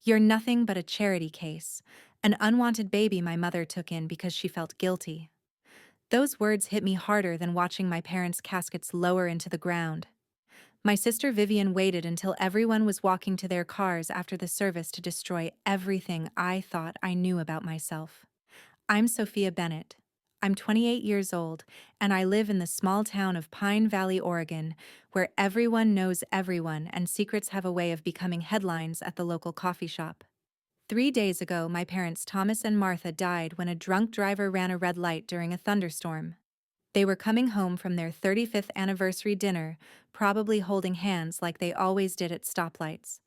You're nothing but a charity case, an unwanted baby my mother took in because she felt guilty. Those words hit me harder than watching my parents' caskets lower into the ground. My sister Vivian waited until everyone was walking to their cars after the service to destroy everything I thought I knew about myself. I'm Sophia Bennett. I'm 28 years old, and I live in the small town of Pine Valley, Oregon, where everyone knows everyone and secrets have a way of becoming headlines at the local coffee shop. 3 days ago, my parents Thomas and Martha died when a drunk driver ran a red light during a thunderstorm. They were coming home from their 35th anniversary dinner, probably holding hands like they always did at stoplights.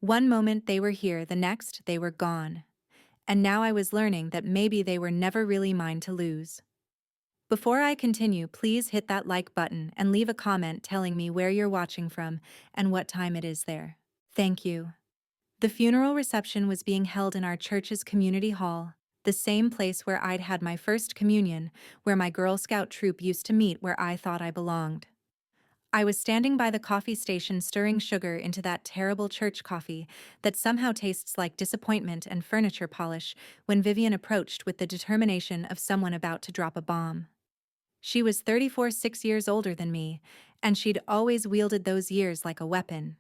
One moment they were here, the next they were gone. And now I was learning that maybe they were never really mine to lose. Before I continue, please hit that like button and leave a comment telling me where you're watching from and what time it is there. Thank you. The funeral reception was being held in our church's community hall, the same place where I'd had my first communion, where my Girl Scout troop used to meet, where I thought I belonged. I was standing by the coffee station stirring sugar into that terrible church coffee that somehow tastes like disappointment and furniture polish when Vivian approached with the determination of someone about to drop a bomb. She was 34, 6 years older than me, and she'd always wielded those years like a weapon.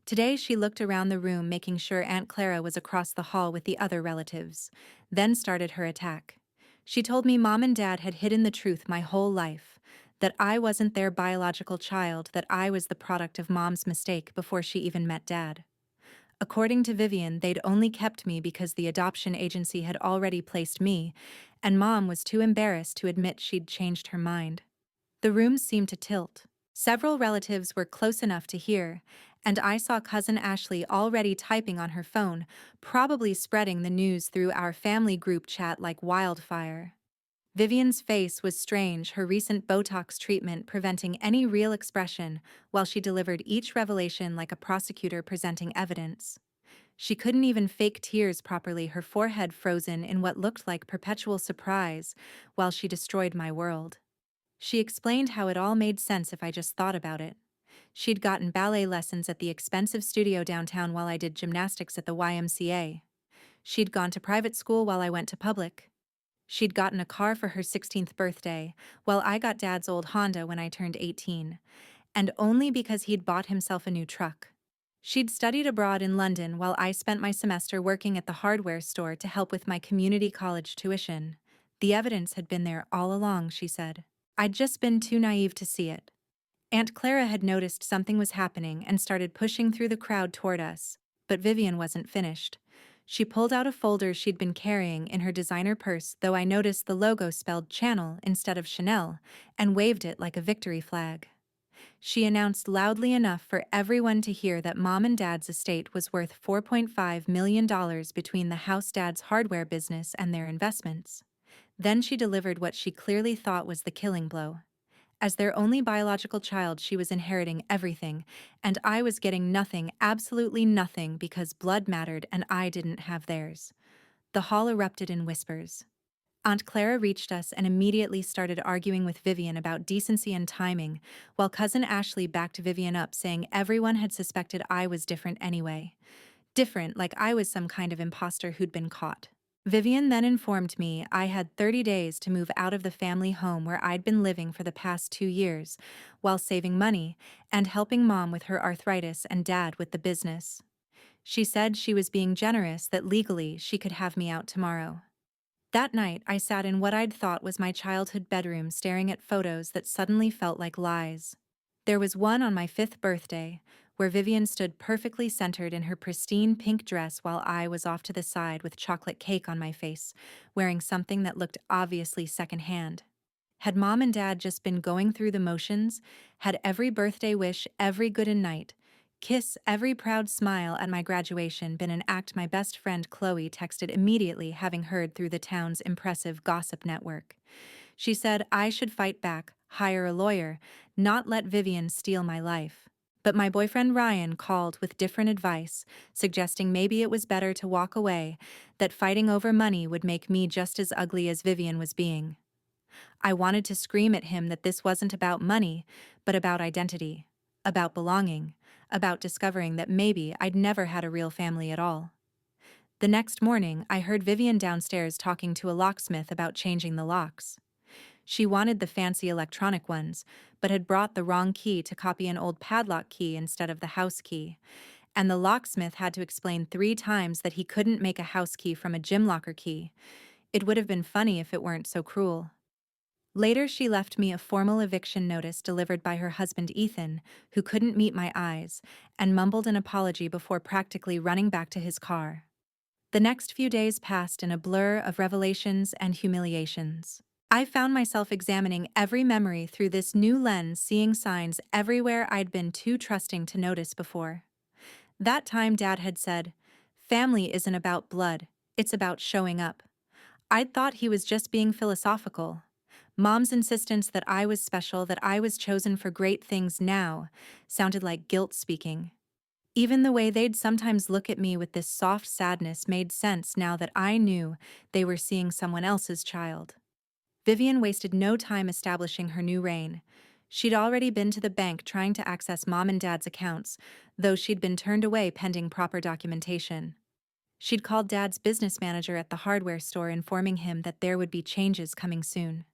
Today she looked around the room making sure Aunt Clara was across the hall with the other relatives, then started her attack. She told me Mom and Dad had hidden the truth my whole life, that I wasn't their biological child, that I was the product of Mom's mistake before she even met Dad. According to Vivian, they'd only kept me because the adoption agency had already placed me, and Mom was too embarrassed to admit she'd changed her mind. The room seemed to tilt. Several relatives were close enough to hear, and I saw Cousin Ashley already typing on her phone, probably spreading the news through our family group chat like wildfire. Vivian's face was strange, her recent Botox treatment preventing any real expression, while she delivered each revelation like a prosecutor presenting evidence. She couldn't even fake tears properly, her forehead frozen in what looked like perpetual surprise, while she destroyed my world. She explained how it all made sense if I just thought about it. She'd gotten ballet lessons at the expensive studio downtown while I did gymnastics at the YMCA. She'd gone to private school while I went to public. She'd gotten a car for her 16th birthday, while I got Dad's old Honda when I turned 18, and only because he'd bought himself a new truck. She'd studied abroad in London while I spent my semester working at the hardware store to help with my community college tuition. The evidence had been there all along, she said. I'd just been too naive to see it. Aunt Clara had noticed something was happening and started pushing through the crowd toward us, but Vivian wasn't finished. She pulled out a folder she'd been carrying in her designer purse, though I noticed the logo spelled Channel instead of Chanel, and waved it like a victory flag. She announced loudly enough for everyone to hear that Mom and Dad's estate was worth $4.5 million between the house Dad's hardware business and their investments. Then she delivered what she clearly thought was the killing blow. As their only biological child, she was inheriting everything, and I was getting nothing, absolutely nothing, because blood mattered and I didn't have theirs. The hall erupted in whispers. Aunt Clara reached us and immediately started arguing with Vivian about decency and timing, while Cousin Ashley backed Vivian up, saying everyone had suspected I was different anyway. Different, like I was some kind of imposter who'd been caught. Vivian then informed me I had 30 days to move out of the family home where I'd been living for the past 2 years, while saving money and helping Mom with her arthritis and Dad with the business. She said she was being generous, that legally she could have me out tomorrow. That night, I sat in what I'd thought was my childhood bedroom staring at photos that suddenly felt like lies. There was one on my 5th birthday, where Vivian stood perfectly centered in her pristine pink dress while I was off to the side with chocolate cake on my face, wearing something that looked obviously secondhand. Had Mom and Dad just been going through the motions? Had every birthday wish, every good night, kiss, every proud smile at my graduation been an act my best friend Chloe texted immediately, having heard through the town's impressive gossip network? She said I should fight back, hire a lawyer, not let Vivian steal my life. But my boyfriend Ryan called with different advice, suggesting maybe it was better to walk away, that fighting over money would make me just as ugly as Vivian was being. I wanted to scream at him that this wasn't about money, but about identity, about belonging, about discovering that maybe I'd never had a real family at all. The next morning, I heard Vivian downstairs talking to a locksmith about changing the locks. She wanted the fancy electronic ones, but had brought the wrong key to copy an old padlock key instead of the house key, and the locksmith had to explain 3 times that he couldn't make a house key from a gym locker key. It would have been funny if it weren't so cruel. Later, she left me a formal eviction notice delivered by her husband Ethan, who couldn't meet my eyes, and mumbled an apology before practically running back to his car. The next few days passed in a blur of revelations and humiliations. I found myself examining every memory through this new lens, seeing signs everywhere I'd been too trusting to notice before. That time Dad had said, "Family isn't about blood, it's about showing up." I'd thought he was just being philosophical. Mom's insistence that I was special, that I was chosen for great things now, sounded like guilt speaking. Even the way they'd sometimes look at me with this soft sadness made sense now that I knew they were seeing someone else's child. Vivian wasted no time establishing her new reign. She'd already been to the bank trying to access Mom and Dad's accounts, though she'd been turned away pending proper documentation. She'd called Dad's business manager at the hardware store, informing him that there would be changes coming soon.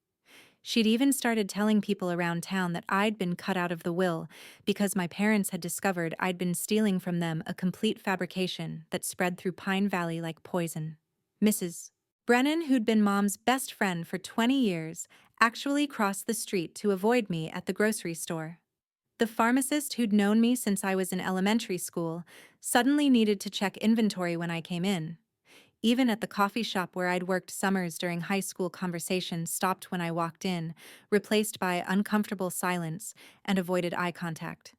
She'd even started telling people around town that I'd been cut out of the will because my parents had discovered I'd been stealing from them, a complete fabrication that spread through Pine Valley like poison. Mrs. Brennan, who'd been Mom's best friend for 20 years, actually crossed the street to avoid me at the grocery store. The pharmacist, who'd known me since I was in elementary school, suddenly needed to check inventory when I came in. Even at the coffee shop where I'd worked summers during high school, conversations stopped when I walked in, replaced by uncomfortable silence and avoided eye contact.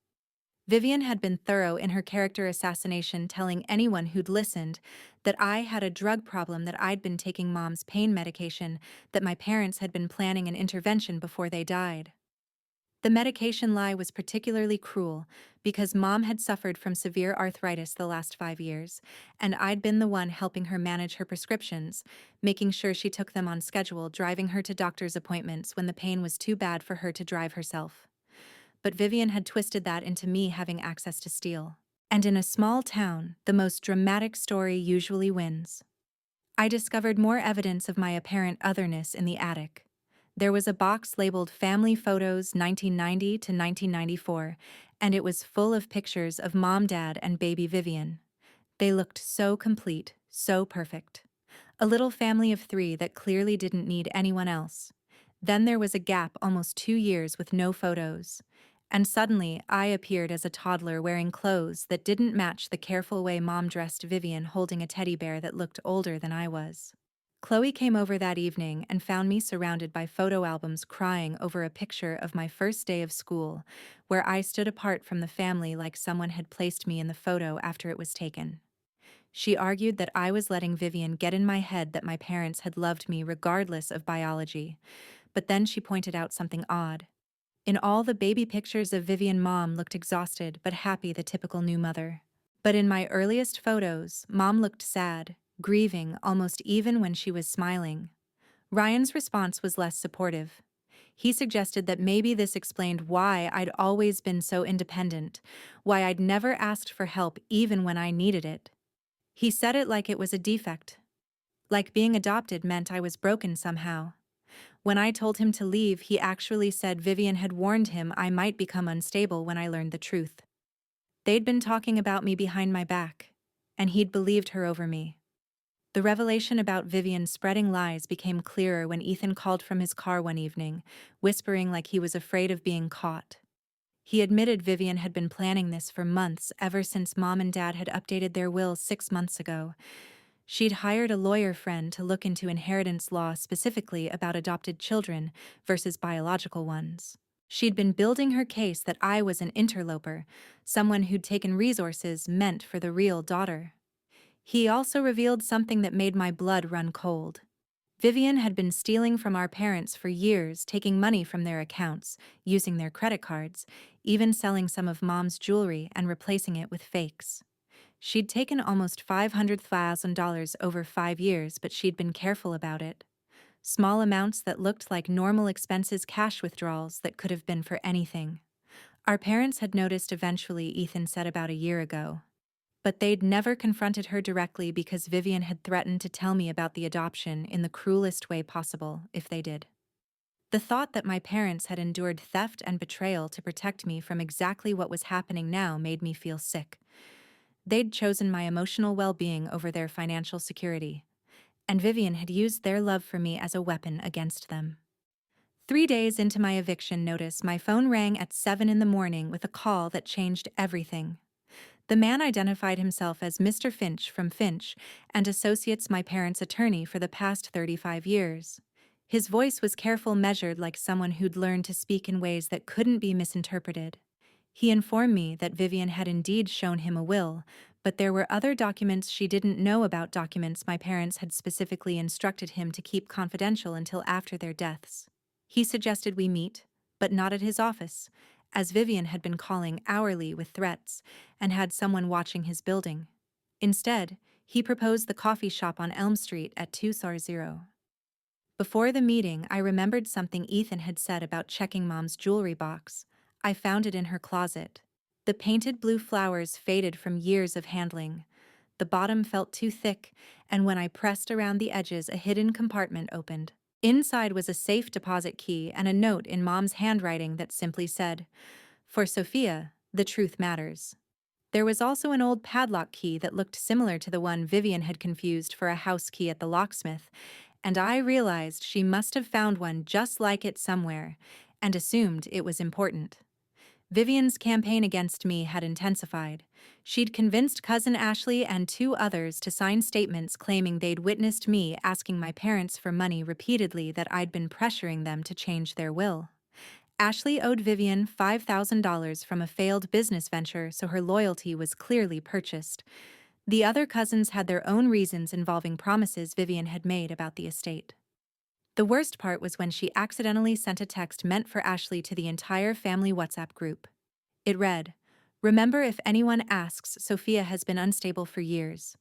Vivian had been thorough in her character assassination, telling anyone who'd listened that I had a drug problem, that I'd been taking Mom's pain medication, that my parents had been planning an intervention before they died. The medication lie was particularly cruel because Mom had suffered from severe arthritis the last 5 years, and I'd been the one helping her manage her prescriptions, making sure she took them on schedule, driving her to doctor's appointments when the pain was too bad for her to drive herself. But Vivian had twisted that into me having access to steal. And in a small town, the most dramatic story usually wins. I discovered more evidence of my apparent otherness in the attic. There was a box labeled Family Photos 1990 to 1994, and it was full of pictures of Mom, Dad, and baby Vivian. They looked so complete, so perfect. A little family of 3 that clearly didn't need anyone else. Then there was a gap, almost 2 years with no photos. And suddenly, I appeared as a toddler wearing clothes that didn't match the careful way Mom dressed Vivian, holding a teddy bear that looked older than I was. Chloe came over that evening and found me surrounded by photo albums, crying over a picture of my first day of school, where I stood apart from the family like someone had placed me in the photo after it was taken. She argued that I was letting Vivian get in my head that my parents had loved me regardless of biology, but then she pointed out something odd. In all the baby pictures of Vivian, Mom looked exhausted but happy, the typical new mother. But in my earliest photos, Mom looked sad, grieving, almost even when she was smiling. Ryan's response was less supportive. He suggested that maybe this explained why I'd always been so independent, why I'd never asked for help even when I needed it. He said it like it was a defect, like being adopted meant I was broken somehow. When I told him to leave, he actually said Vivian had warned him I might become unstable when I learned the truth. They'd been talking about me behind my back, and he'd believed her over me. The revelation about Vivian spreading lies became clearer when Ethan called from his car one evening, whispering like he was afraid of being caught. He admitted Vivian had been planning this for months, ever since Mom and Dad had updated their wills 6 months ago. She'd hired a lawyer friend to look into inheritance law, specifically about adopted children versus biological ones. She'd been building her case that I was an interloper, someone who'd taken resources meant for the real daughter. He also revealed something that made my blood run cold. Vivian had been stealing from our parents for years, taking money from their accounts, using their credit cards, even selling some of Mom's jewelry and replacing it with fakes. She'd taken almost $500,000 over 5 years, but she'd been careful about it. Small amounts that looked like normal expenses, cash withdrawals that could have been for anything. Our parents had noticed eventually, Ethan said, about a year ago. But they'd never confronted her directly because Vivian had threatened to tell me about the adoption in the cruelest way possible if they did. The thought that my parents had endured theft and betrayal to protect me from exactly what was happening now made me feel sick. They'd chosen my emotional well-being over their financial security, and Vivian had used their love for me as a weapon against them. 3 days into my eviction notice, my phone rang at 7 in the morning with a call that changed everything. The man identified himself as Mr. Finch from Finch and Associates, my parents' attorney for the past 35 years. His voice was careful, measured, like someone who'd learned to speak in ways that couldn't be misinterpreted. He informed me that Vivian had indeed shown him a will, but there were other documents she didn't know about, documents my parents had specifically instructed him to keep confidential until after their deaths. He suggested we meet, but not at his office, as Vivian had been calling hourly with threats and had someone watching his building. Instead, he proposed the coffee shop on Elm Street at 260. Before the meeting, I remembered something Ethan had said about checking Mom's jewelry box. I found it in her closet. The painted blue flowers faded from years of handling. The bottom felt too thick, and when I pressed around the edges, a hidden compartment opened. Inside was a safe deposit key and a note in Mom's handwriting that simply said, "For Sophia, the truth matters." There was also an old padlock key that looked similar to the one Vivian had confused for a house key at the locksmith, and I realized she must have found one just like it somewhere, and assumed it was important. Vivian's campaign against me had intensified. She'd convinced cousin Ashley and 2 others to sign statements claiming they'd witnessed me asking my parents for money repeatedly, that I'd been pressuring them to change their will. Ashley owed Vivian $5,000 from a failed business venture, so her loyalty was clearly purchased. The other cousins had their own reasons involving promises Vivian had made about the estate. The worst part was when she accidentally sent a text meant for Ashley to the entire family WhatsApp group. It read, "Remember, if anyone asks, Sophia has been unstable for years.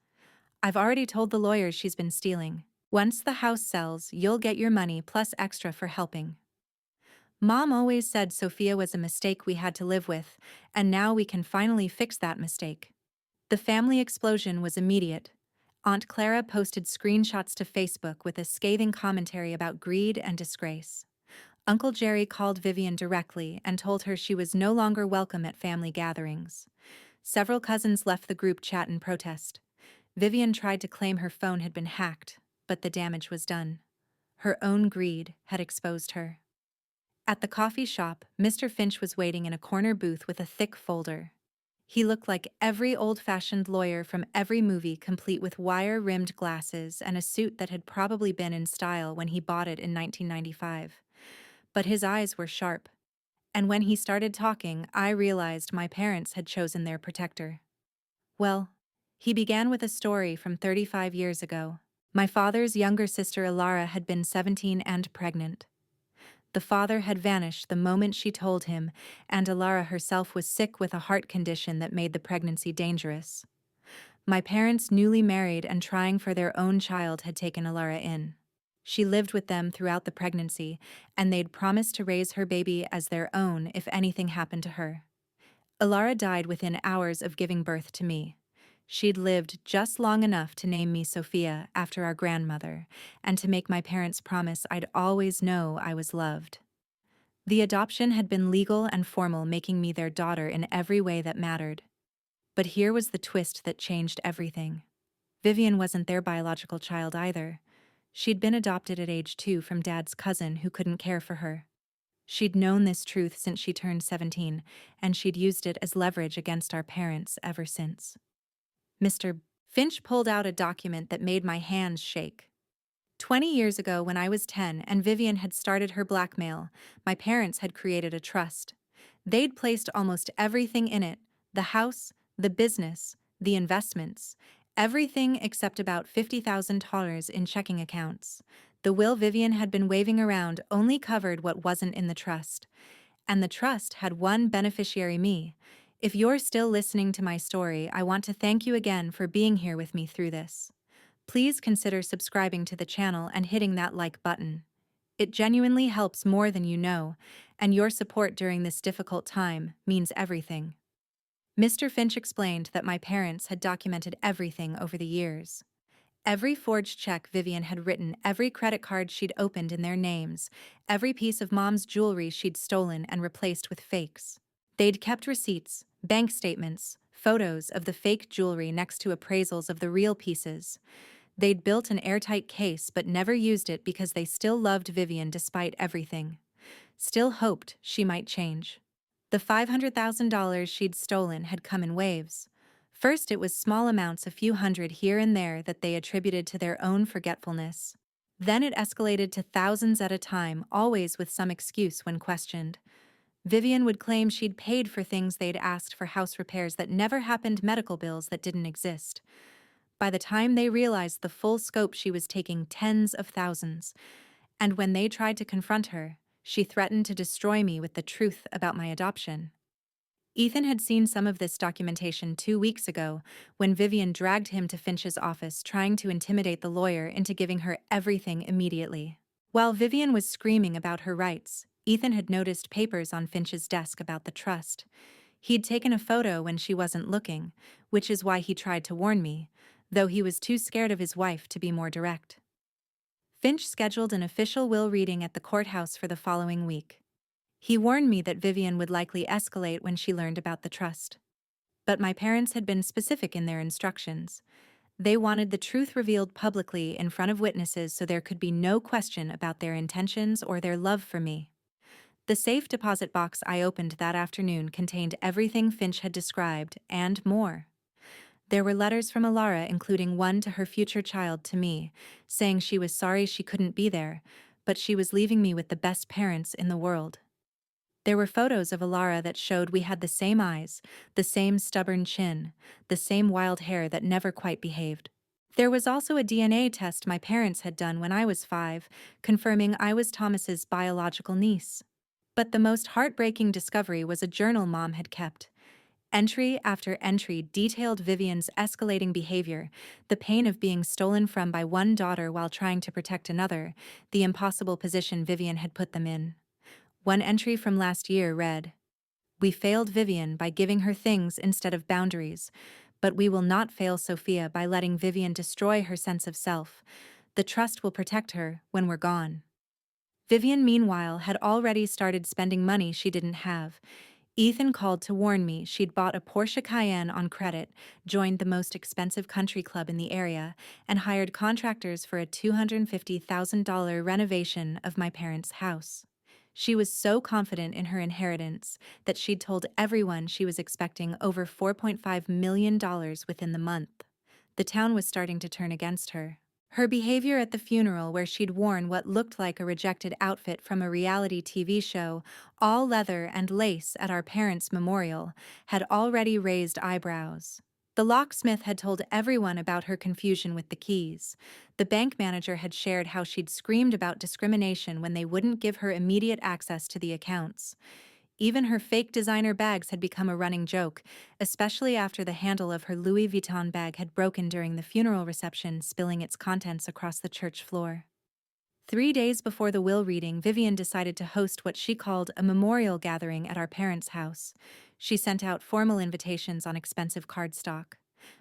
I've already told the lawyers she's been stealing. Once the house sells, you'll get your money plus extra for helping. Mom always said Sophia was a mistake we had to live with, and now we can finally fix that mistake." The family explosion was immediate. Aunt Clara posted screenshots to Facebook with a scathing commentary about greed and disgrace. Uncle Jerry called Vivian directly and told her she was no longer welcome at family gatherings. Several cousins left the group chat in protest. Vivian tried to claim her phone had been hacked, but the damage was done. Her own greed had exposed her. At the coffee shop, Mr. Finch was waiting in a corner booth with a thick folder. He looked like every old-fashioned lawyer from every movie, complete with wire-rimmed glasses and a suit that had probably been in style when he bought it in 1995. But his eyes were sharp, and when he started talking, I realized my parents had chosen their protector. Well, he began with a story from 35 years ago. My father's younger sister Ilara had been 17 and pregnant. The father had vanished the moment she told him, and Ilara herself was sick with a heart condition that made the pregnancy dangerous. My parents, newly married and trying for their own child, had taken Ilara in. She lived with them throughout the pregnancy, and they'd promised to raise her baby as their own if anything happened to her. Ilara died within hours of giving birth to me. She'd lived just long enough to name me Sophia after our grandmother, and to make my parents promise I'd always know I was loved. The adoption had been legal and formal, making me their daughter in every way that mattered. But here was the twist that changed everything. Vivian wasn't their biological child either. She'd been adopted at age 2 from Dad's cousin who couldn't care for her. She'd known this truth since she turned 17, and she'd used it as leverage against our parents ever since. Mr. Finch pulled out a document that made my hands shake. 20 years ago, when I was 10 and Vivian had started her blackmail, my parents had created a trust. They'd placed almost everything in it: the house, the business, the investments, everything except about $50,000 in checking accounts. The will Vivian had been waving around only covered what wasn't in the trust. And the trust had one beneficiary: me. If you're still listening to my story, I want to thank you again for being here with me through this. Please consider subscribing to the channel and hitting that like button. It genuinely helps more than you know, and your support during this difficult time means everything. Mr. Finch explained that my parents had documented everything over the years. Every forged check Vivian had written, every credit card she'd opened in their names, every piece of Mom's jewelry she'd stolen and replaced with fakes. They'd kept receipts, bank statements, photos of the fake jewelry next to appraisals of the real pieces. They'd built an airtight case but never used it because they still loved Vivian despite everything. Still hoped she might change. The $500,000 she'd stolen had come in waves. First, it was small amounts, a few hundred here and there, that they attributed to their own forgetfulness. Then it escalated to thousands at a time, always with some excuse when questioned. Vivian would claim she'd paid for things they'd asked for, house repairs that never happened, medical bills that didn't exist. By the time they realized the full scope, she was taking tens of thousands. And when they tried to confront her, she threatened to destroy me with the truth about my adoption. Ethan had seen some of this documentation 2 weeks ago when Vivian dragged him to Finch's office, trying to intimidate the lawyer into giving her everything immediately. While Vivian was screaming about her rights, Ethan had noticed papers on Finch's desk about the trust. He'd taken a photo when she wasn't looking, which is why he tried to warn me, though he was too scared of his wife to be more direct. Finch scheduled an official will reading at the courthouse for the following week. He warned me that Vivian would likely escalate when she learned about the trust. But my parents had been specific in their instructions. They wanted the truth revealed publicly in front of witnesses so there could be no question about their intentions or their love for me. The safe deposit box I opened that afternoon contained everything Finch had described and more. There were letters from Alara, including one to her future child, to me, saying she was sorry she couldn't be there, but she was leaving me with the best parents in the world. There were photos of Alara that showed we had the same eyes, the same stubborn chin, the same wild hair that never quite behaved. There was also a DNA test my parents had done when I was 5, confirming I was Thomas's biological niece. But the most heartbreaking discovery was a journal Mom had kept. Entry after entry detailed Vivian's escalating behavior, the pain of being stolen from by one daughter while trying to protect another, the impossible position Vivian had put them in. One entry from last year read, "We failed Vivian by giving her things instead of boundaries, but we will not fail Sophia by letting Vivian destroy her sense of self. The trust will protect her when we're gone." Vivian, meanwhile, had already started spending money she didn't have. Ethan called to warn me she'd bought a Porsche Cayenne on credit, joined the most expensive country club in the area, and hired contractors for a $250,000 renovation of my parents' house. She was so confident in her inheritance that she'd told everyone she was expecting over $4.5 million within the month. The town was starting to turn against her. Her behavior at the funeral, where she'd worn what looked like a rejected outfit from a reality TV show, all leather and lace at our parents' memorial, had already raised eyebrows. The locksmith had told everyone about her confusion with the keys. The bank manager had shared how she'd screamed about discrimination when they wouldn't give her immediate access to the accounts. Even her fake designer bags had become a running joke, especially after the handle of her Louis Vuitton bag had broken during the funeral reception, spilling its contents across the church floor. 3 days before the will reading, Vivian decided to host what she called a memorial gathering at our parents' house. She sent out formal invitations on expensive cardstock.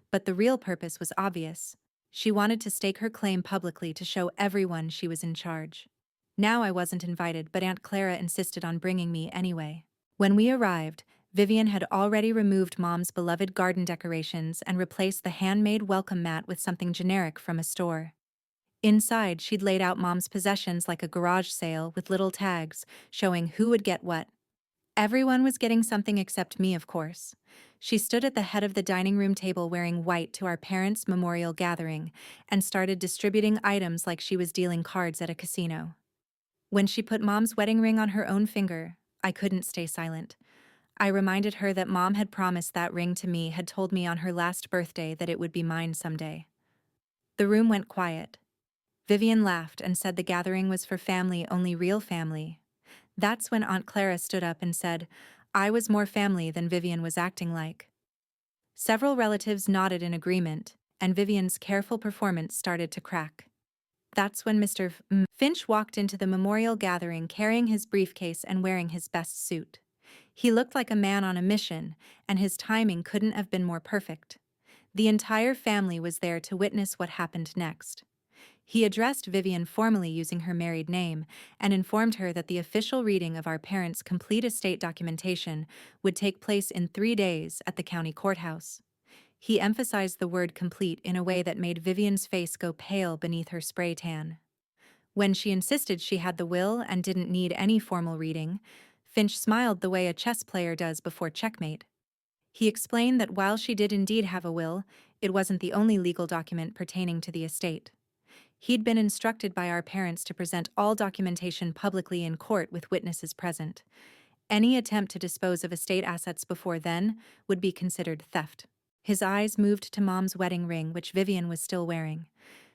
But the real purpose was obvious. She wanted to stake her claim publicly to show everyone she was in charge. Now I wasn't invited, but Aunt Clara insisted on bringing me anyway. When we arrived, Vivian had already removed Mom's beloved garden decorations and replaced the handmade welcome mat with something generic from a store. Inside, she'd laid out Mom's possessions like a garage sale with little tags showing who would get what. Everyone was getting something except me, of course. She stood at the head of the dining room table wearing white to our parents' memorial gathering and started distributing items like she was dealing cards at a casino. When she put Mom's wedding ring on her own finger, I couldn't stay silent. I reminded her that Mom had promised that ring to me, had told me on her last birthday that it would be mine someday. The room went quiet. Vivian laughed and said the gathering was for family, only real family. That's when Aunt Clara stood up and said, I was more family than Vivian was acting like. Several relatives nodded in agreement, and Vivian's careful performance started to crack. That's when Mr. Finch walked into the memorial gathering carrying his briefcase and wearing his best suit. He looked like a man on a mission, and his timing couldn't have been more perfect. The entire family was there to witness what happened next. He addressed Vivian formally using her married name and informed her that the official reading of our parents' complete estate documentation would take place in 3 days at the county courthouse. He emphasized the word complete in a way that made Vivian's face go pale beneath her spray tan. When she insisted she had the will and didn't need any formal reading, Finch smiled the way a chess player does before checkmate. He explained that while she did indeed have a will, it wasn't the only legal document pertaining to the estate. He'd been instructed by our parents to present all documentation publicly in court with witnesses present. Any attempt to dispose of estate assets before then would be considered theft. His eyes moved to Mom's wedding ring, which Vivian was still wearing.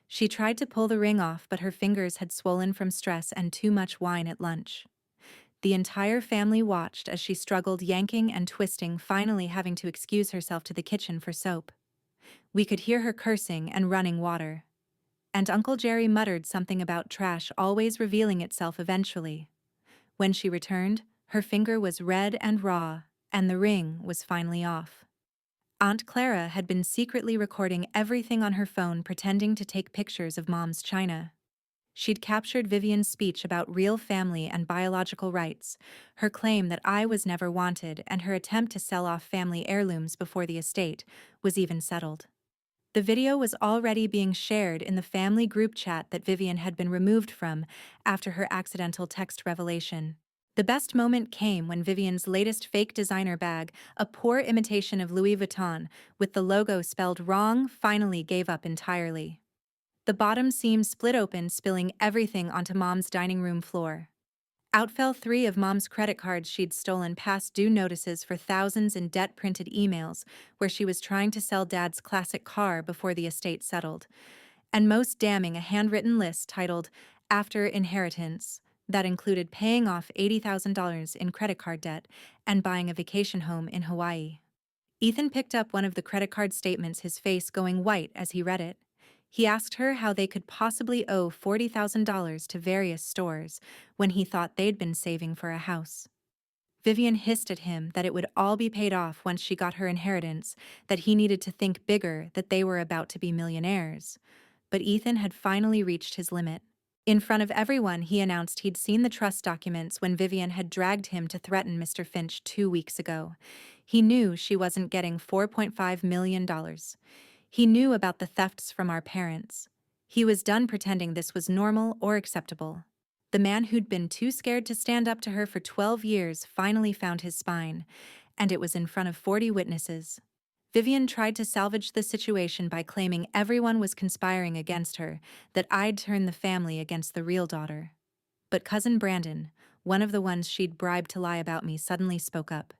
She tried to pull the ring off, but her fingers had swollen from stress and too much wine at lunch. The entire family watched as she struggled, yanking and twisting, finally having to excuse herself to the kitchen for soap. We could hear her cursing and running water. And Uncle Jerry muttered something about trash always revealing itself eventually. When she returned, her finger was red and raw, and the ring was finally off. Aunt Clara had been secretly recording everything on her phone, pretending to take pictures of Mom's china. She'd captured Vivian's speech about real family and biological rights, her claim that I was never wanted, and her attempt to sell off family heirlooms before the estate was even settled. The video was already being shared in the family group chat that Vivian had been removed from after her accidental text revelation. The best moment came when Vivian's latest fake designer bag, a poor imitation of Louis Vuitton with the logo spelled wrong, finally gave up entirely. The bottom seam split open, spilling everything onto Mom's dining room floor. Out fell 3 of Mom's credit cards she'd stolen, past due notices for thousands, in debt-printed emails where she was trying to sell Dad's classic car before the estate settled. And most damning, a handwritten list titled "After Inheritance" that included paying off $80,000 in credit card debt and buying a vacation home in Hawaii. Ethan picked up one of the credit card statements, his face going white as he read it. He asked her how they could possibly owe $40,000 to various stores when he thought they'd been saving for a house. Vivian hissed at him that it would all be paid off once she got her inheritance, that he needed to think bigger, that they were about to be millionaires. But Ethan had finally reached his limit. In front of everyone, he announced he'd seen the trust documents when Vivian had dragged him to threaten Mr. Finch 2 weeks ago. He knew she wasn't getting $4.5 million. He knew about the thefts from our parents. He was done pretending this was normal or acceptable. The man who'd been too scared to stand up to her for 12 years finally found his spine, and it was in front of 40 witnesses. Vivian tried to salvage the situation by claiming everyone was conspiring against her, that I'd turned the family against the real daughter. But Cousin Brandon, one of the ones she'd bribed to lie about me, suddenly spoke up.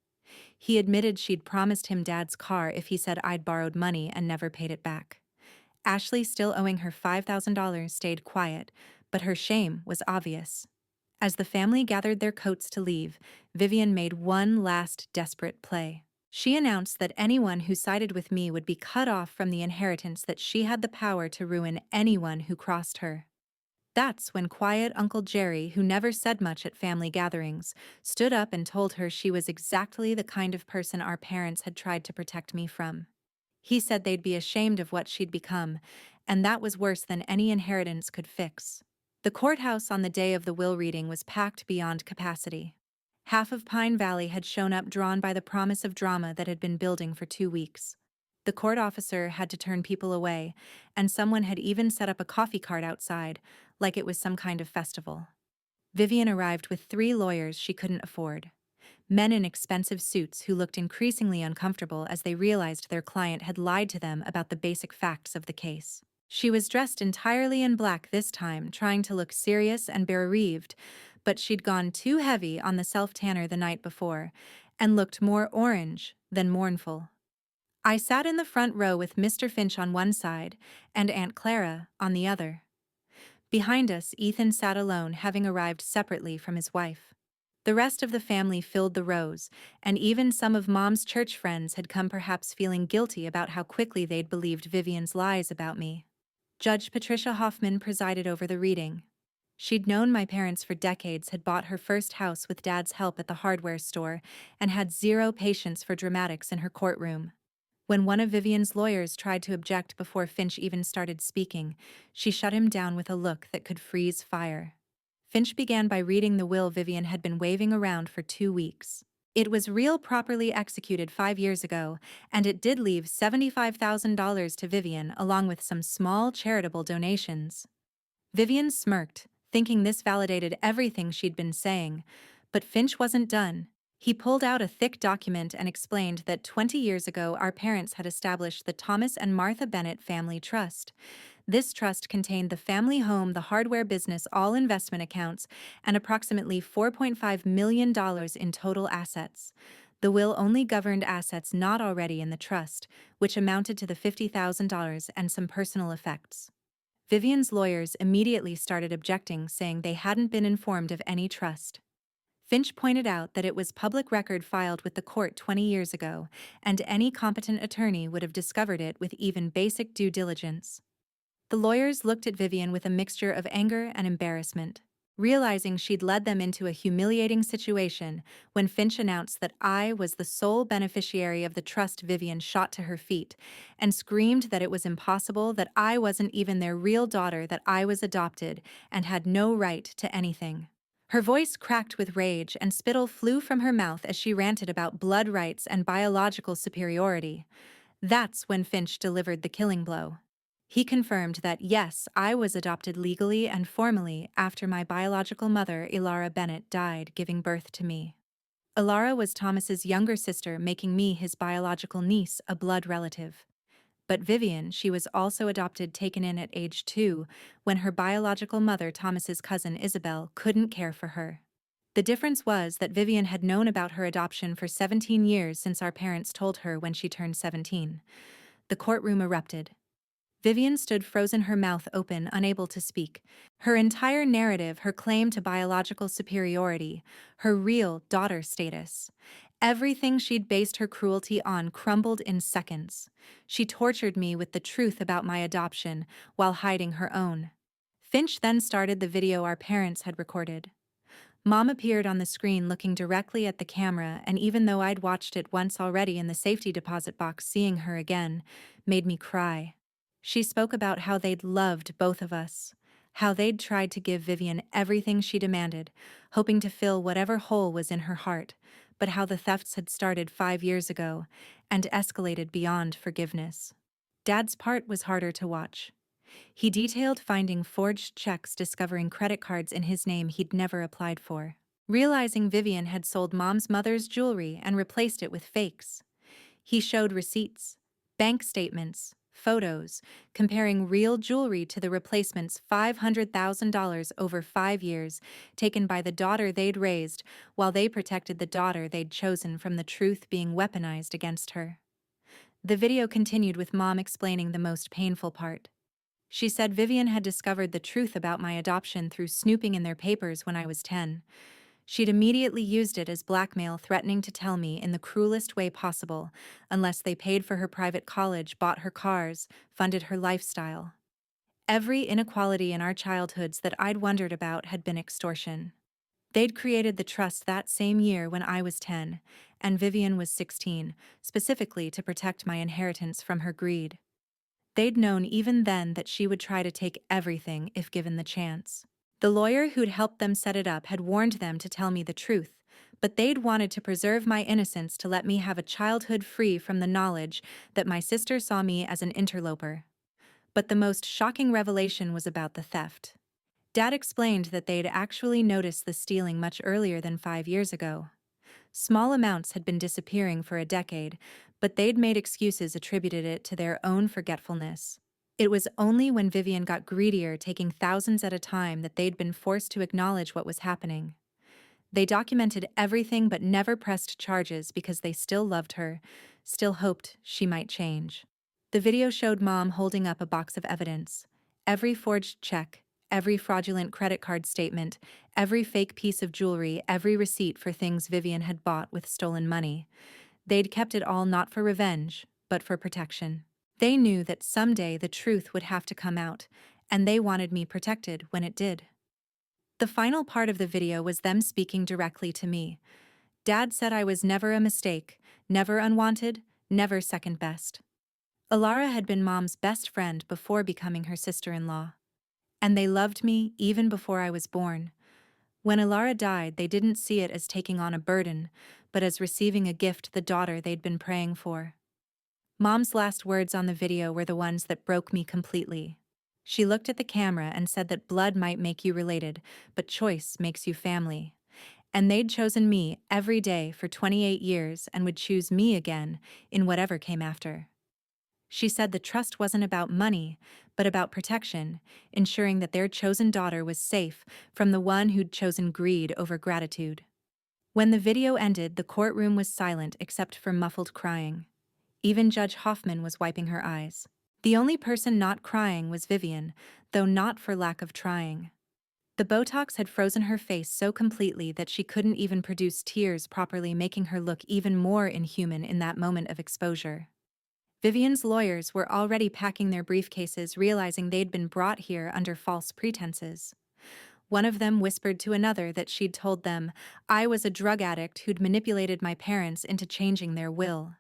He admitted she'd promised him Dad's car if he said I'd borrowed money and never paid it back. Ashley, still owing her $5,000, stayed quiet, but her shame was obvious. As the family gathered their coats to leave, Vivian made one last desperate play. She announced that anyone who sided with me would be cut off from the inheritance, that she had the power to ruin anyone who crossed her. That's when quiet Uncle Jerry, who never said much at family gatherings, stood up and told her she was exactly the kind of person our parents had tried to protect me from. He said they'd be ashamed of what she'd become, and that was worse than any inheritance could fix. The courthouse on the day of the will reading was packed beyond capacity. Half of Pine Valley had shown up, drawn by the promise of drama that had been building for 2 weeks. The court officer had to turn people away, and someone had even set up a coffee cart outside, like it was some kind of festival. Vivian arrived with 3 lawyers she couldn't afford. Men in expensive suits who looked increasingly uncomfortable as they realized their client had lied to them about the basic facts of the case. She was dressed entirely in black this time, trying to look serious and bereaved, but she'd gone too heavy on the self-tanner the night before, and looked more orange than mournful. I sat in the front row with Mr. Finch on one side and Aunt Clara on the other. Behind us, Ethan sat alone, having arrived separately from his wife. The rest of the family filled the rows, and even some of Mom's church friends had come, perhaps feeling guilty about how quickly they'd believed Vivian's lies about me. Judge Patricia Hoffman presided over the reading. She'd known my parents for decades, had bought her first house with Dad's help at the hardware store, and had zero patience for dramatics in her courtroom. When one of Vivian's lawyers tried to object before Finch even started speaking, she shut him down with a look that could freeze fire. Finch began by reading the will Vivian had been waving around for 2 weeks. It was real, properly executed 5 years ago, and it did leave $75,000 to Vivian along with some small charitable donations. Vivian smirked, thinking this validated everything she'd been saying, but Finch wasn't done. He pulled out a thick document and explained that 20 years ago our parents had established the Thomas and Martha Bennett Family Trust. This trust contained the family home, the hardware business, all investment accounts, and approximately $4.5 million in total assets. The will only governed assets not already in the trust, which amounted to the $50,000 and some personal effects. Vivian's lawyers immediately started objecting, saying they hadn't been informed of any trust. Finch pointed out that it was public record filed with the court 20 years ago, and any competent attorney would have discovered it with even basic due diligence. The lawyers looked at Vivian with a mixture of anger and embarrassment, realizing she'd led them into a humiliating situation. When Finch announced that I was the sole beneficiary of the trust, Vivian shot to her feet and screamed that it was impossible, that I wasn't even their real daughter, that I was adopted and had no right to anything. Her voice cracked with rage and spittle flew from her mouth as she ranted about blood rights and biological superiority. That's when Finch delivered the killing blow. He confirmed that, yes, I was adopted legally and formally after my biological mother, Elara Bennett, died, giving birth to me. Elara was Thomas's younger sister, making me his biological niece, a blood relative. But Vivian, she was also adopted, taken in at age 2, when her biological mother, Thomas's cousin Isabel, couldn't care for her. The difference was that Vivian had known about her adoption for 17 years, since our parents told her when she turned 17. The courtroom erupted. Vivian stood frozen, her mouth open, unable to speak. Her entire narrative, her claim to biological superiority, her real daughter status, everything she'd based her cruelty on crumbled in seconds. She tortured me with the truth about my adoption while hiding her own. Finch then started the video our parents had recorded. Mom appeared on the screen looking directly at the camera, and even though I'd watched it once already in the safety deposit box, seeing her again made me cry. She spoke about how they'd loved both of us, how they'd tried to give Vivian everything she demanded, hoping to fill whatever hole was in her heart, but how the thefts had started 5 years ago and escalated beyond forgiveness. Dad's part was harder to watch. He detailed finding forged checks, discovering credit cards in his name he'd never applied for, realizing Vivian had sold Mom's mother's jewelry and replaced it with fakes. He showed receipts, bank statements, photos, comparing real jewelry to the replacement's $500,000 over 5 years, taken by the daughter they'd raised, while they protected the daughter they'd chosen from the truth being weaponized against her. The video continued with Mom explaining the most painful part. She said Vivian had discovered the truth about my adoption through snooping in their papers when I was 10. She'd immediately used it as blackmail, threatening to tell me in the cruelest way possible unless they paid for her private college, bought her cars, funded her lifestyle. Every inequality in our childhoods that I'd wondered about had been extortion. They'd created the trust that same year when I was 10, and Vivian was 16, specifically to protect my inheritance from her greed. They'd known even then that she would try to take everything if given the chance. The lawyer who'd helped them set it up had warned them to tell me the truth, but they'd wanted to preserve my innocence, to let me have a childhood free from the knowledge that my sister saw me as an interloper. But the most shocking revelation was about the theft. Dad explained that they'd actually noticed the stealing much earlier than 5 years ago. Small amounts had been disappearing for a decade, but they'd made excuses, attributed it to their own forgetfulness. It was only when Vivian got greedier, taking thousands at a time, that they'd been forced to acknowledge what was happening. They documented everything but never pressed charges because they still loved her, still hoped she might change. The video showed Mom holding up a box of evidence. Every forged check, every fraudulent credit card statement, every fake piece of jewelry, every receipt for things Vivian had bought with stolen money. They'd kept it all not for revenge, but for protection. They knew that someday the truth would have to come out, and they wanted me protected when it did. The final part of the video was them speaking directly to me. Dad said I was never a mistake, never unwanted, never second best. Alara had been Mom's best friend before becoming her sister-in-law. And they loved me even before I was born. When Alara died, they didn't see it as taking on a burden, but as receiving a gift, the daughter they'd been praying for. Mom's last words on the video were the ones that broke me completely. She looked at the camera and said that blood might make you related, but choice makes you family. And they'd chosen me every day for 28 years and would choose me again in whatever came after. She said the trust wasn't about money, but about protection, ensuring that their chosen daughter was safe from the one who'd chosen greed over gratitude. When the video ended, the courtroom was silent except for muffled crying. Even Judge Hoffman was wiping her eyes. The only person not crying was Vivian, though not for lack of trying. The Botox had frozen her face so completely that she couldn't even produce tears properly, making her look even more inhuman in that moment of exposure. Vivian's lawyers were already packing their briefcases, realizing they'd been brought here under false pretenses. One of them whispered to another that she'd told them I was a drug addict who'd manipulated my parents into changing their will.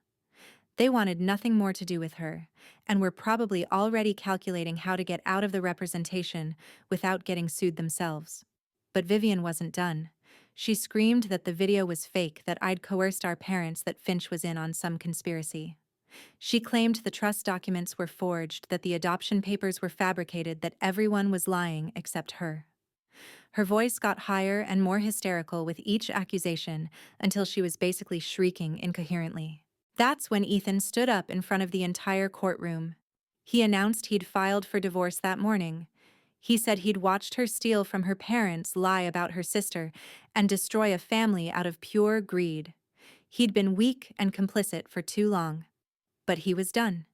They wanted nothing more to do with her, and were probably already calculating how to get out of the representation without getting sued themselves. But Vivian wasn't done. She screamed that the video was fake, that I'd coerced our parents, that Finch was in on some conspiracy. She claimed the trust documents were forged, that the adoption papers were fabricated, that everyone was lying except her. Her voice got higher and more hysterical with each accusation until she was basically shrieking incoherently. That's when Ethan stood up in front of the entire courtroom. He announced he'd filed for divorce that morning. He said he'd watched her steal from her parents, lie about her sister, and destroy a family out of pure greed. He'd been weak and complicit for too long. But he was done.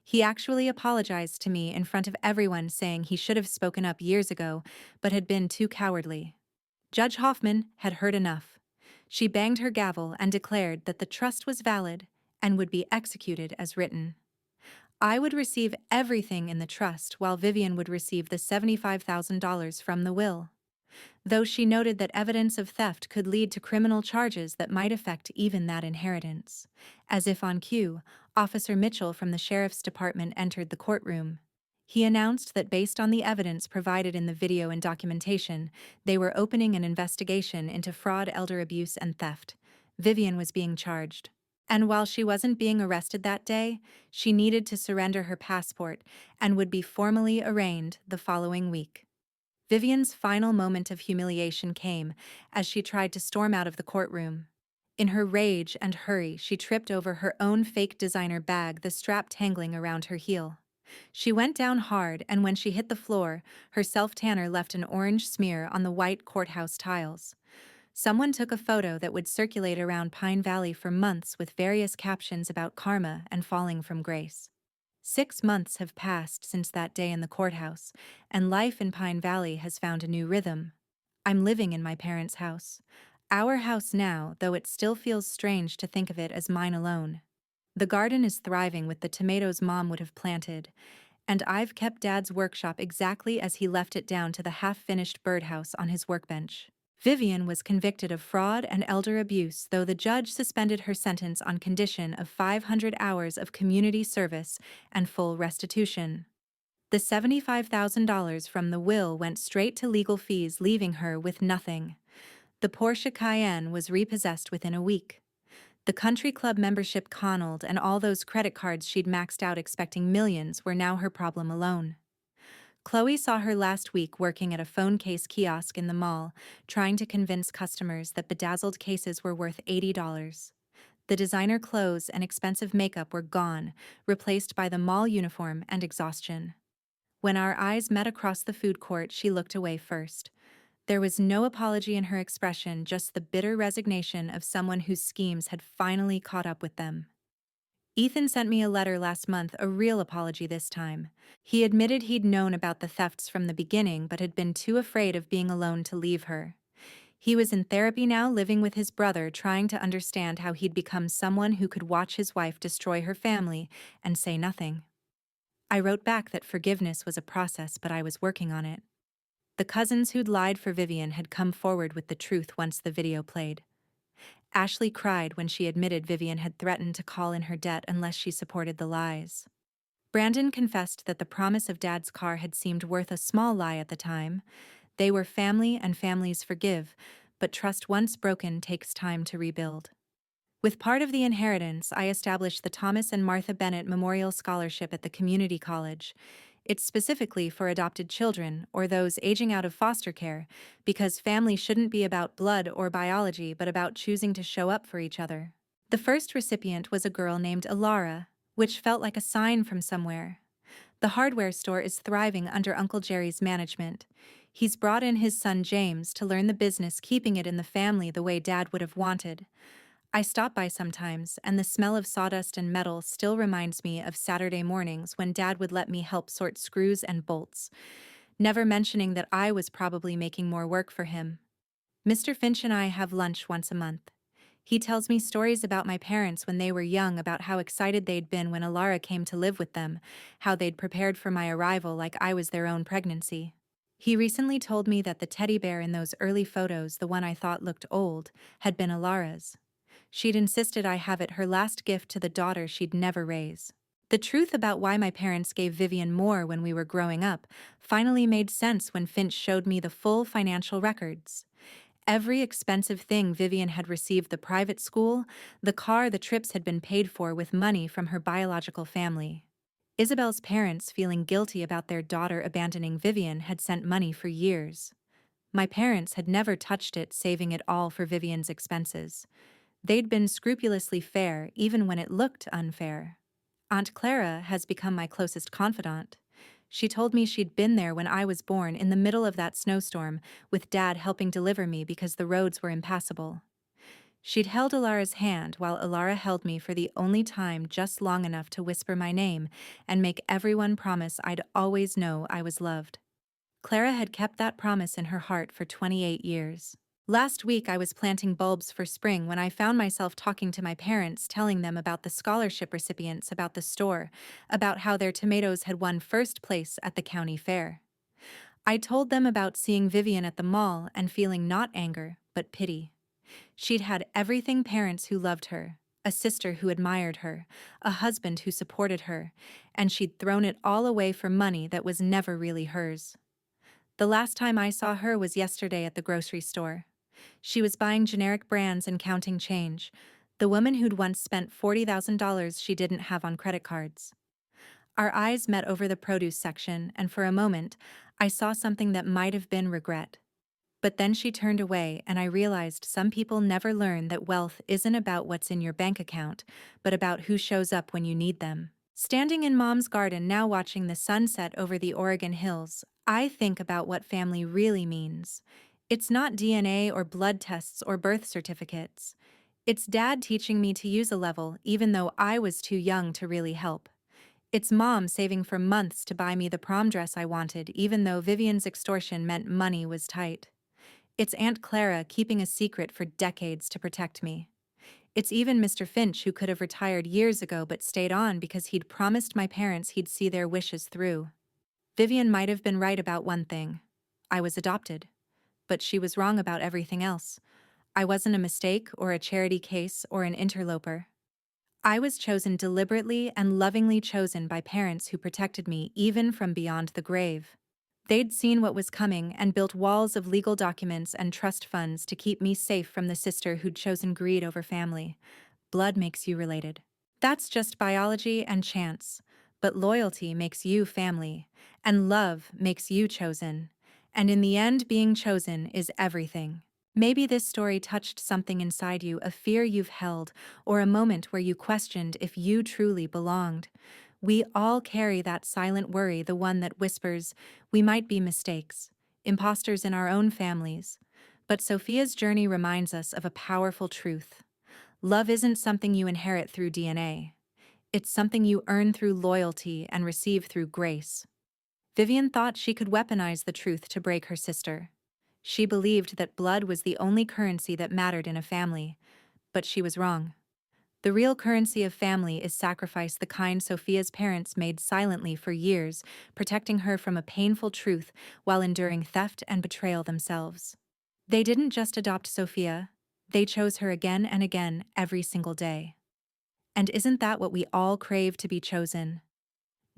He actually apologized to me in front of everyone, saying he should have spoken up years ago, but had been too cowardly. Judge Hoffman had heard enough. She banged her gavel and declared that the trust was valid and would be executed as written. I would receive everything in the trust, while Vivian would receive the $75,000 from the will. Though she noted that evidence of theft could lead to criminal charges that might affect even that inheritance. As if on cue, Officer Mitchell from the Sheriff's Department entered the courtroom. He announced that based on the evidence provided in the video and documentation, they were opening an investigation into fraud, elder abuse, and theft. Vivian was being charged. And while she wasn't being arrested that day, she needed to surrender her passport and would be formally arraigned the following week. Vivian's final moment of humiliation came as she tried to storm out of the courtroom. In her rage and hurry, she tripped over her own fake designer bag, the strap tangling around her heel. She went down hard, and when she hit the floor, her self-tanner left an orange smear on the white courthouse tiles. Someone took a photo that would circulate around Pine Valley for months with various captions about karma and falling from grace. 6 months have passed since that day in the courthouse, and life in Pine Valley has found a new rhythm. I'm living in my parents' house. Our house now, though it still feels strange to think of it as mine alone. The garden is thriving with the tomatoes Mom would have planted, and I've kept Dad's workshop exactly as he left it, down to the half-finished birdhouse on his workbench. Vivian was convicted of fraud and elder abuse, though the judge suspended her sentence on condition of 500 hours of community service and full restitution. The $75,000 from the will went straight to legal fees, leaving her with nothing. The Porsche Cayenne was repossessed within a week. The country club membership connelled, and all those credit cards she'd maxed out expecting millions were now her problem alone. Chloe saw her last week working at a phone case kiosk in the mall, trying to convince customers that bedazzled cases were worth $80. The designer clothes and expensive makeup were gone, replaced by the mall uniform and exhaustion. When our eyes met across the food court, she looked away first. There was no apology in her expression, just the bitter resignation of someone whose schemes had finally caught up with them. Ethan sent me a letter last month, a real apology this time. He admitted he'd known about the thefts from the beginning but had been too afraid of being alone to leave her. He was in therapy now, living with his brother, trying to understand how he'd become someone who could watch his wife destroy her family and say nothing. I wrote back that forgiveness was a process, but I was working on it. The cousins who'd lied for Vivian had come forward with the truth once the video played. Ashley cried when she admitted Vivian had threatened to call in her debt unless she supported the lies. Brandon confessed that the promise of Dad's car had seemed worth a small lie at the time. They were family and families forgive, but trust once broken takes time to rebuild. With part of the inheritance, I established the Thomas and Martha Bennett Memorial Scholarship at the community college. It's specifically for adopted children or those aging out of foster care, because family shouldn't be about blood or biology but about choosing to show up for each other. The first recipient was a girl named Alara, which felt like a sign from somewhere. The hardware store is thriving under Uncle Jerry's management. He's brought in his son James to learn the business, keeping it in the family the way Dad would have wanted. I stop by sometimes, and the smell of sawdust and metal still reminds me of Saturday mornings when Dad would let me help sort screws and bolts, never mentioning that I was probably making more work for him. Mr. Finch and I have lunch once a month. He tells me stories about my parents when they were young, about how excited they'd been when Alara came to live with them, how they'd prepared for my arrival like I was their own pregnancy. He recently told me that the teddy bear in those early photos, the one I thought looked old, had been Alara's. She'd insisted I have it, her last gift to the daughter she'd never raise. The truth about why my parents gave Vivian more when we were growing up finally made sense when Finch showed me the full financial records. Every expensive thing Vivian had received, the private school, the car, the trips, had been paid for with money from her biological family. Isabel's parents, feeling guilty about their daughter abandoning Vivian, had sent money for years. My parents had never touched it, saving it all for Vivian's expenses. They'd been scrupulously fair, even when it looked unfair. Aunt Clara has become my closest confidant. She told me she'd been there when I was born, in the middle of that snowstorm, with Dad helping deliver me because the roads were impassable. She'd held Alara's hand while Alara held me for the only time, just long enough to whisper my name and make everyone promise I'd always know I was loved. Clara had kept that promise in her heart for 28 years. Last week I was planting bulbs for spring when I found myself talking to my parents, telling them about the scholarship recipients, about the store, about how their tomatoes had won first place at the county fair. I told them about seeing Vivian at the mall and feeling not anger, but pity. She'd had everything: parents who loved her, a sister who admired her, a husband who supported her, and she'd thrown it all away for money that was never really hers. The last time I saw her was yesterday at the grocery store. She was buying generic brands and counting change, the woman who'd once spent $40,000 she didn't have on credit cards. Our eyes met over the produce section, and for a moment, I saw something that might have been regret. But then she turned away, and I realized some people never learn that wealth isn't about what's in your bank account, but about who shows up when you need them. Standing in Mom's garden now, watching the sunset over the Oregon hills, I think about what family really means. It's not DNA or blood tests or birth certificates. It's Dad teaching me to use a level even though I was too young to really help. It's Mom saving for months to buy me the prom dress I wanted, even though Vivian's extortion meant money was tight. It's Aunt Clara keeping a secret for decades to protect me. It's even Mr. Finch, who could have retired years ago but stayed on because he'd promised my parents he'd see their wishes through. Vivian might have been right about one thing. I was adopted. But she was wrong about everything else. I wasn't a mistake or a charity case or an interloper. I was chosen, deliberately and lovingly chosen, by parents who protected me even from beyond the grave. They'd seen what was coming and built walls of legal documents and trust funds to keep me safe from the sister who'd chosen greed over family. Blood makes you related. That's just biology and chance. But loyalty makes you family, and love makes you chosen. And in the end, being chosen is everything. Maybe this story touched something inside you, a fear you've held, or a moment where you questioned if you truly belonged. We all carry that silent worry, the one that whispers, we might be mistakes, imposters in our own families. But Sophia's journey reminds us of a powerful truth. Love isn't something you inherit through DNA. It's something you earn through loyalty and receive through grace. Vivian thought she could weaponize the truth to break her sister. She believed that blood was the only currency that mattered in a family, but she was wrong. The real currency of family is sacrifice, the kind Sophia's parents made silently for years, protecting her from a painful truth while enduring theft and betrayal themselves. They didn't just adopt Sophia, they chose her again and again every single day. And isn't that what we all crave, to be chosen?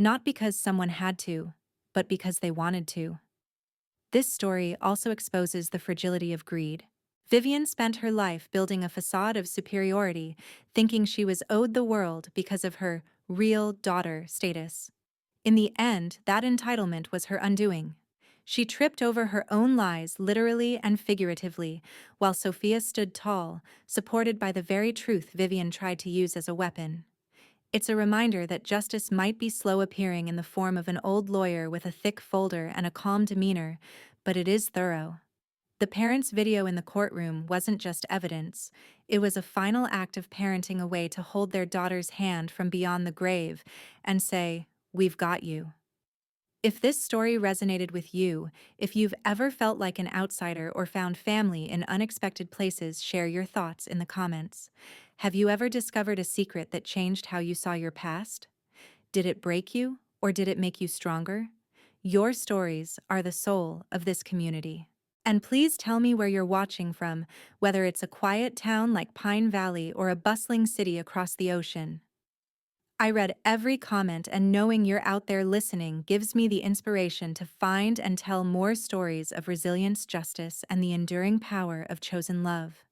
Not because someone had to, but because they wanted to. This story also exposes the fragility of greed. Vivian spent her life building a facade of superiority, thinking she was owed the world because of her real daughter status. In the end, that entitlement was her undoing. She tripped over her own lies, literally and figuratively, while Sophia stood tall, supported by the very truth Vivian tried to use as a weapon. It's a reminder that justice might be slow appearing in the form of an old lawyer with a thick folder and a calm demeanor, but it is thorough. The parents' video in the courtroom wasn't just evidence, it was a final act of parenting, a way to hold their daughter's hand from beyond the grave and say, "We've got you." If this story resonated with you, if you've ever felt like an outsider or found family in unexpected places, share your thoughts in the comments. Have you ever discovered a secret that changed how you saw your past? Did it break you, or did it make you stronger? Your stories are the soul of this community. And please tell me where you're watching from, whether it's a quiet town like Pine Valley or a bustling city across the ocean. I read every comment, and knowing you're out there listening gives me the inspiration to find and tell more stories of resilience, justice, and the enduring power of chosen love.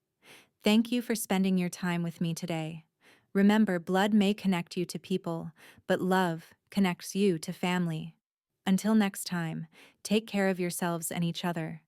Thank you for spending your time with me today. Remember, blood may connect you to people, but love connects you to family. Until next time, take care of yourselves and each other.